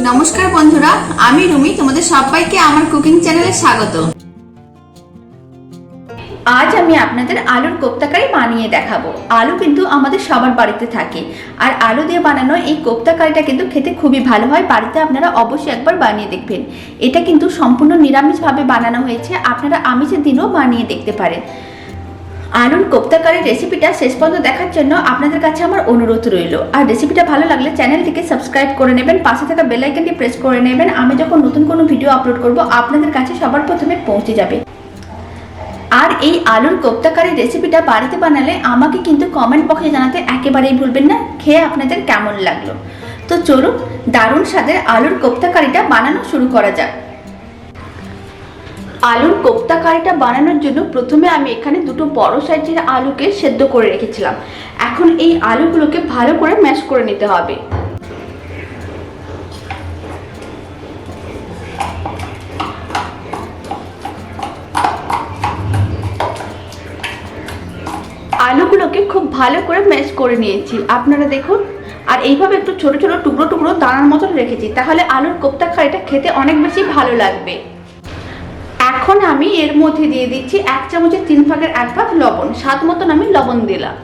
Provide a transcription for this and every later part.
নমস্কার বন্ধুরা, আমি রুমি। তোমাদের সবাইকে আমার কুকিং চ্যানেলে স্বাগত। আজ আমি আপনাদের আলুর কোপ্তা কারি বানিয়ে দেখাবো। আলু কিন্তু আমাদের সবার বাড়িতে থাকে, আর আলু দিয়ে বানানো এই কোপ্তা কারিটা কিন্তু খেতে খুবই ভালো হয়। বাড়িতে আপনারা অবশ্যই একবার বানিয়ে দেখবেন। এটা কিন্তু সম্পূর্ণ নিরামিষভাবে বানানো হয়েছে, আপনারা আমিষের দিনও বানিয়ে দেখতে পারেন। আলুর কোপ্তা কারির রেসিপিটা শেষ পর্যন্ত দেখার জন্য আপনাদের কাছে আমার অনুরোধ রইল। আর রেসিপিটা ভালো লাগলে চ্যানেলটিকে সাবস্ক্রাইব করে নেবেন, পাশে থাকা বেল আইকনটি প্রেস করে নেবেন। আমি যখন নতুন কোনো ভিডিও আপলোড করব আপনাদের কাছে সবার প্রথমে পৌঁছে যাবে। আর এই আলুর কোপ্তা কারির রেসিপিটা বাড়িতে বানালে আমাকে কিন্তু কমেন্ট বক্সে জানাতে একেবারেই ভুলবেন না খেয়ে আপনাদের কেমন লাগলো। তো চলুন দারুণ স্বাদের আলুর কোপ্তা কারিটা বানানো শুরু করা যাক। আলুর কোপ্তা কারিটা বানানোর জন্য প্রথমে আমি এখানে দুটো বড় সাইজের আলুকে সেদ্ধ করে রেখেছিলাম। এখন এই আলুগুলোকে ভালো করে ম্যাশ করে নিতে হবে। আলুগুলোকে খুব ভালো করে ম্যাশ করে নিয়েছি, আপনারা দেখুন। আর এইভাবে একটু ছোট ছোট টুকরো টুকরো দানার মতন রেখেছি, তাহলে আলুর কোপ্তা কারিটা খেতে অনেক বেশি ভালো লাগবে। এখন আমি এর মধ্যে দিয়ে দিচ্ছি 1 চামচের 3 ভাগের 1 ভাগ লবণ। স্বাদ মতন আমি লবণ দিলাম।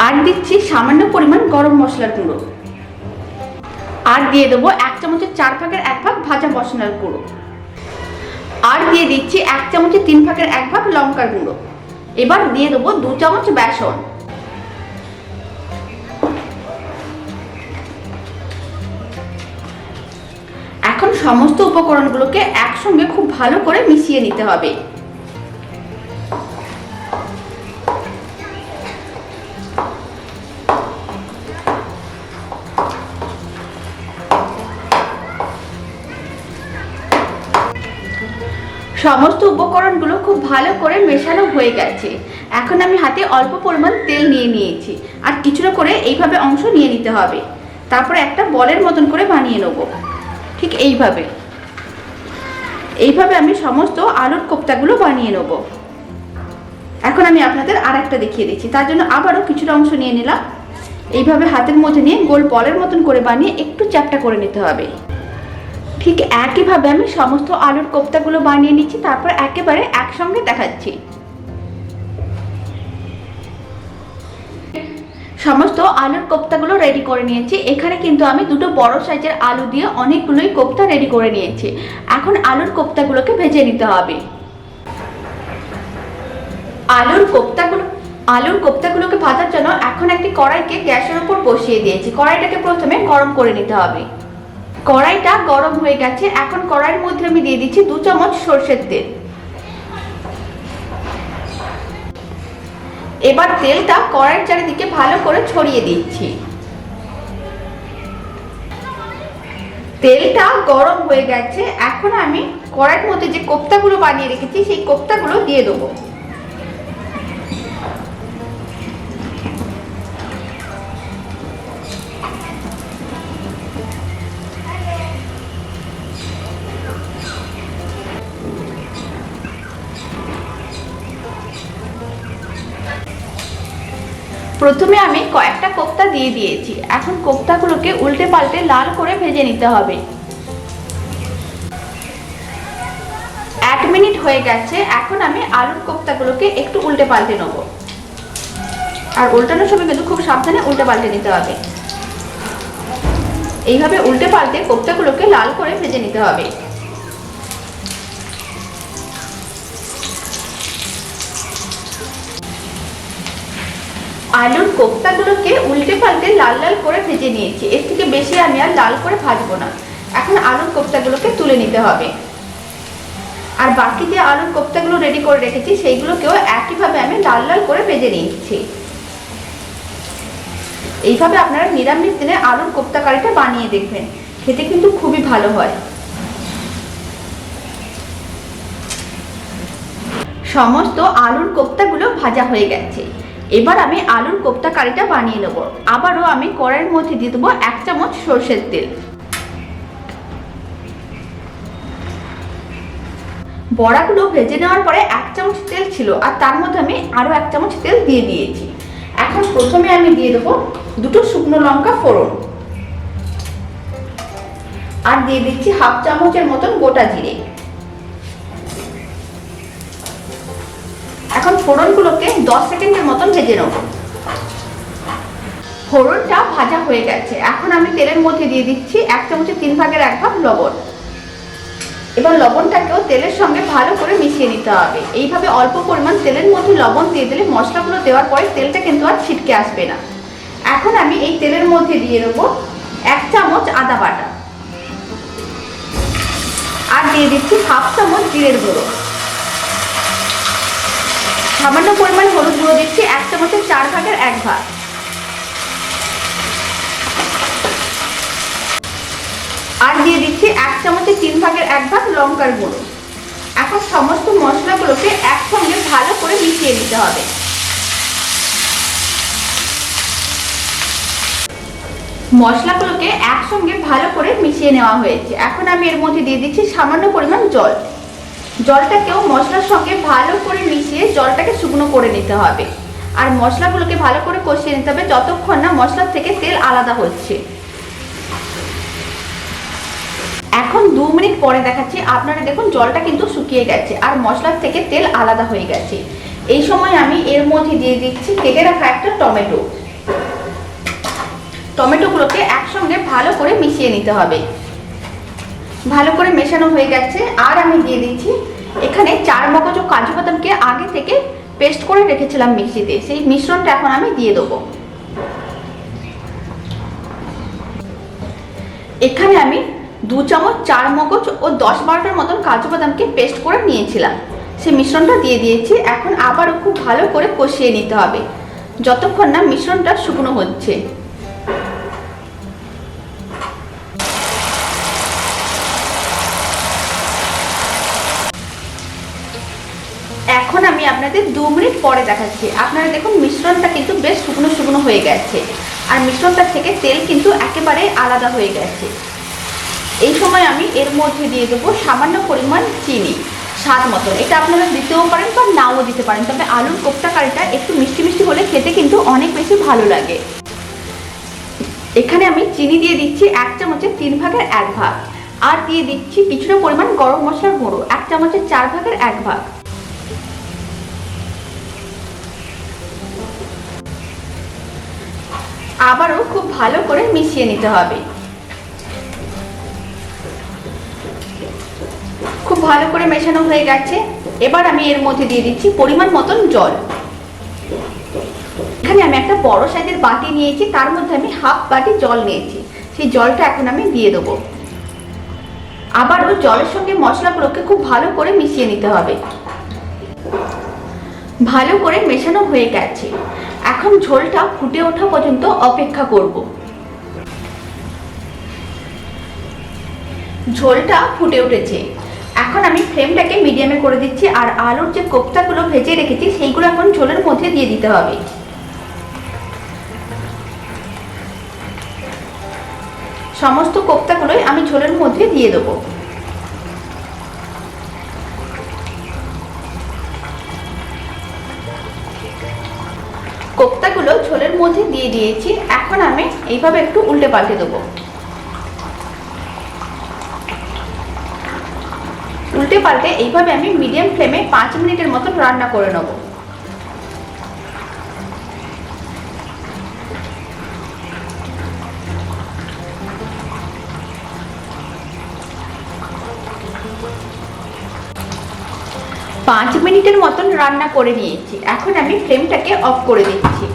আর দিচ্ছি সামান্য পরিমাণ গরম মশলার গুঁড়ো। আর দিয়ে দেবো 1 চামচের 4 ভাগের 1 ভাগ ভাজা মশলার গুঁড়ো। আর দিয়ে দিচ্ছি 1 চামচের 3 ভাগের 1 ভাগ লঙ্কার গুঁড়ো। এবার দিয়ে দেবো 2 চামচ বেসন। এখন সমস্ত উপকরণগুলোকে একসঙ্গে খুব ভালো করে মিশিয়ে নিতে হবে। সমস্ত উপকরণগুলো খুব ভালো করে মেশানো হয়ে গেছে। এখন আমি হাতে অল্প পরিমাণ তেল নিয়ে নিয়েছি, আর কিছুটা করে এইভাবে অংশ নিয়ে নিতে হবে। তারপরে একটা বলের মতন করে বানিয়ে নেব, ঠিক এইভাবে। এইভাবে আমি সমস্ত আলুর কোপ্তাগুলো বানিয়ে নেব। এখন আমি আপনাদের আর একটা দেখিয়ে দিচ্ছি। তার জন্য আবারও কিছুটা অংশ নিয়ে নিলাম। এইভাবে হাতের মধ্যে নিয়ে গোল বলের মতন করে বানিয়ে একটু চ্যাপ্টা করে নিতে হবে। ঠিক একইভাবে আমি সমস্ত আলুর কোপ্তাগুলো বানিয়ে নিচ্ছি, তারপর একেবারে একসঙ্গে দেখাচ্ছি। সমস্ত আলুর কোপ্তাগুলো রেডি করে নিয়েছি। এখানে কিন্তু আমি দুটো বড় সাইজের আলু দিয়ে অনেকগুলোই কোপ্তা রেডি করে নিয়েছি। এখন আলুর কোপ্তাগুলোকে ভেজে নিতে হবে। আলুর কোপ্তাগুলোকে ভাজার জন্য এখন একটি কড়াইকে গ্যাসের উপর বসিয়ে দিয়েছি। কড়াইটাকে প্রথমে গরম করে নিতে হবে। কড়াইটা গরম হয়ে গেছে। এখন কড়াইয়ের মধ্যে আমি দিয়ে দিচ্ছি 2 চামচ সরষের তেল। এবার তেলটা কড়াইয়ের চারিদিকে ভালো করে ছড়িয়ে দিচ্ছি। তেলটা গরম হয়ে গেছে। এখন আমি কড়াইয়ের মধ্যে যে কোপ্তাগুলো বানিয়ে রেখেছি সেই কোপ্তাগুলো দিয়ে দেবো। প্রথমে আমি কয়েকটা কোপ্তা দিয়ে দিয়েছি। এখন কোপ্তাগুলোকে উল্টে পাল্টে লাল করে ভেজে নিতে হবে। 1 মিনিট হয়ে গেছে। এখন আমি আলুর কোপ্তাগুলোকে একটু উল্টে পাল্টে নেব। আর উল্টানোর সময় কিন্তু খুব সাবধানে উল্টে পাল্টে নিতে হবে। এইভাবে উল্টে পাল্টে কোপ্তাগুলোকে লাল করে ভেজে নিতে হবে। আলুর কোপ্তাগুলোকে উল্টে পাল্টে লাল লাল করে ভেজে নিয়েছি। এর থেকে বেশি আমি আর লাল করে ভাজবো না। এখন আলুর কোপ্তাগুলোকে তুলে নিতে হবে। আর বাকি যে আলুর কোপ্তাগুলো রেডি করে রেখেছি সেইগুলোকেও একইভাবে আমি লাল লাল করে ভেজে নিচ্ছি। এইভাবে আপনারা নিরামিষ দিনে আলুর কোপ্তা কারিটা বানিয়ে দেখবেন, খেতে কিন্তু খুবই ভালো হয়। সমস্ত আলুর কোপ্তাগুলো ভাজা হয়ে গেছে। এবার আমি আলুর কোপ্তা কারিটা বানিয়ে নেব। আবারও আমি কড়াইয়ের মধ্যে দিয়ে দেবো 1 চামচ সরষের তেল। বড়াগুলো ভেজে নেওয়ার পরে 1 চামচ তেল ছিল, আর তার মধ্যে আমি আরো 1 চামচ তেল দিয়ে দিয়েছি। এখন প্রথমে আমি দিয়ে দেবো দুটো শুকনো লঙ্কা ফোড়ন। আর দিয়ে দিচ্ছি হাফ চামচের মতন গোটা জিরে। এখন ফোড়নগুলোকে 10 সেকেন্ডের মতন ভেজে নেব। ফোড়নটা ভাজা হয়ে গেছে। এখন আমি তেলের মধ্যে দিয়ে দিচ্ছি 1 চামচের 3 ভাগের 1 ভাগ লবণ। এবার লবণটাকেও তেলের সঙ্গে ভালো করে মিশিয়ে নিতে হবে। এইভাবে অল্প পরিমাণ তেলের মধ্যে লবণ দিয়ে দিলে মশলাগুলো দেওয়ার পরে তেলটা কিন্তু আর ছিটকে আসবে না। এখন আমি এই তেলের মধ্যে দিয়ে দেবো 1 চামচ আদা বাটা, আর দিয়ে দিচ্ছি হাফ চামচ জিরের গুঁড়ো, সামান্য পরিমাণ হলুদ গুঁড়ো দিচ্ছি 1 চামচের 4 ভাগের 1 ভাগ, আর দিয়ে দিচ্ছি 1 চামচের 3 ভাগের 1 ভাগ লঙ্কার গুঁড়ো। এখন সমস্ত মশলাগুলোকে একসঙ্গে ভালো করে মিশিয়ে নিতে হবে। মশলাগুলোকে একসঙ্গে ভালো করে মিশিয়ে নেওয়া হয়েছে। এখন আমি এর মধ্যে দিয়ে দিচ্ছি সামান্য পরিমাণ জল। জলটাকেও মশলার সঙ্গে ভালো করে মিশিয়ে জলটাকে শুকনো করে নিতে হবে। আর মশলাগুলোকে ভালো করে কষিয়ে নিতে হবে যতক্ষণ না মশলার থেকে তেল আলাদা হচ্ছে। এখন 2 মিনিট পরে দেখাচ্ছি, আপনারা দেখুন জলটা কিন্তু শুকিয়ে গেছে আর মশলার থেকে তেল আলাদা হয়ে গেছে। এই সময় আমি এর মধ্যে দিয়ে দিচ্ছি কেটে রাখা একটা টমেটো। টমেটোগুলোকে একসঙ্গে ভালো করে মিশিয়ে নিতে হবে। ভালো করে মেশানো হয়ে গেছে। আর আমি দিয়ে দিচ্ছি এখানে 4 মগজ ও কাজু বাদামকে আগে থেকে পেস্ট করে রেখেছিলাম মিক্সিতে, সেই মিশ্রণটা এখন আমি দিয়ে দেবো। এখানে আমি 2 চামচ 4 মগজ ও 10-12টার মতন কাজু বাদামকে পেস্ট করে নিয়েছিলাম, সেই মিশ্রণটা দিয়ে দিয়েছি। এখন আবারও খুব ভালো করে কষিয়ে নিতে হবে যতক্ষণ না মিশ্রণটা শুকনো হচ্ছে। এখন আমি আপনাদের 2 মিনিট পরে দেখাচ্ছি। আপনারা দেখুন মিশ্রণটা কিন্তু বেশ শুকনো শুকনো হয়ে গেছে আর মিশ্রণটা থেকে তেল কিন্তু একেবারে আলাদা হয়ে গেছে। এই সময় আমি এর মধ্যে দিয়ে দেবো সামান্য পরিমাণ চিনি, স্বাদ মতন। এটা আপনারা দিতেও পারেন বা নাও দিতে পারেন, তবে আলুর কোপ্তা কারিটা একটু মিষ্টি মিষ্টি হলে খেতে কিন্তু অনেক বেশি ভালো লাগে। এখানে আমি চিনি দিয়ে দিচ্ছি 1 চামচের 3 ভাগের 1 ভাগ, আর দিয়ে দিচ্ছি কিছুটা পরিমাণ গরম মশলার গুঁড়ো 1 চামচের 4 ভাগের 1 ভাগ। আবারও খুব ভালো করে মিশিয়ে নিতে হবে। খুব ভালো করে মেশানো হয়ে গেছে। এবার আমি এর মধ্যে দিয়ে দিচ্ছি পরিমাণ মতন জল। এখানে আমি একটা বড় সাইজের বাটি নিয়েছি, তার মধ্যে আমি হাফ বাটি জল নিয়েছি, সেই জলটা এখন আমি দিয়ে দেবো। আবারও জলের সঙ্গে মশলাগুলোকে খুব ভালো করে মিশিয়ে নিতে হবে। ভালো করে মেশানো হয়ে গেছে। এখন ঝোলটা ফুটে ওঠা পর্যন্ত অপেক্ষা করব। ঝোলটা ফুটে উঠেছে। এখন আমি ফ্লেমটাকে মিডিয়ামে করে দিচ্ছি আর আলুর যে কোপ্তাগুলো ভেজে রেখেছি সেইগুলো এখন ঝোলের মধ্যে দিয়ে দিতে হবে। সমস্ত কোপ্তাগুলোই আমি ঝোলের মধ্যে দিয়ে দেবো। কোপ্তাগুলো ঝোলের মধ্যে দিয়ে দিয়েছি। এখন আমি এইভাবে একটু উল্টে পাল্টে দেবো। উল্টে পাল্টে এইভাবে আমি মিডিয়াম ফ্লেমে 5 মিনিটের মতন রান্না করে নেব। পাঁচ মিনিটের মতন রান্না করে নিয়েছি। এখন আমি ফ্লেমটাকে অফ করে দিচ্ছি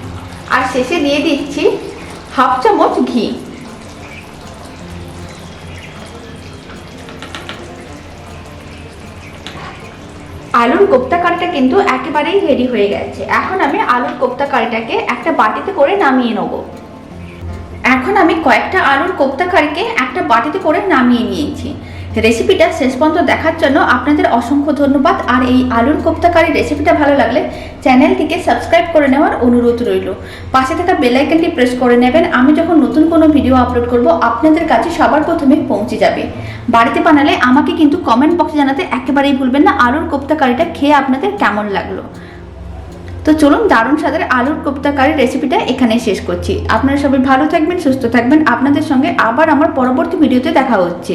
আর শেষে দিয়ে দিচ্ছি হাফ চামচ ঘি। আলুর কোপ্তা কারিটা কিন্তু একেবারেই রেডি হয়ে গেছে। এখন আমি আলুর কোপ্তা কারিটাকে একটা বাটিতে করে নামিয়ে নেব। এখন আমি কয়েকটা আলুর কোপ্তা কারিকে একটা বাটিতে করে নামিয়ে নিয়েছি। রেসিপিটা শেষ পর্যন্ত দেখার জন্য আপনাদের অসংখ্য ধন্যবাদ। আর এই আলুর কোপ্তা কারি রেসিপিটা ভালো লাগলে চ্যানেলটিকে সাবস্ক্রাইব করে নেওয়ার অনুরোধ রইল। পাশে থাকা বেল আইকনটি প্রেস করে নেবেন। আমি যখন নতুন কোনো ভিডিও আপলোড করব আপনাদের কাছে সবার প্রথমে পৌঁছে যাবে। বাড়িতে বানালে আমাকে কিন্তু কমেন্ট বক্সে জানাতে একেবারেই ভুলবেন না আলুর কোপ্তা কারিটা খেয়ে আপনাদের কেমন লাগলো। তো চলুন, দারুণ স্বাদের আলুর কোপ্তা কারির রেসিপিটা এখানে শেষ করছি। আপনারা সবাই ভালো থাকবেন, সুস্থ থাকবেন। আপনাদের সঙ্গে আবার আমার পরবর্তী ভিডিওতে দেখা হচ্ছে।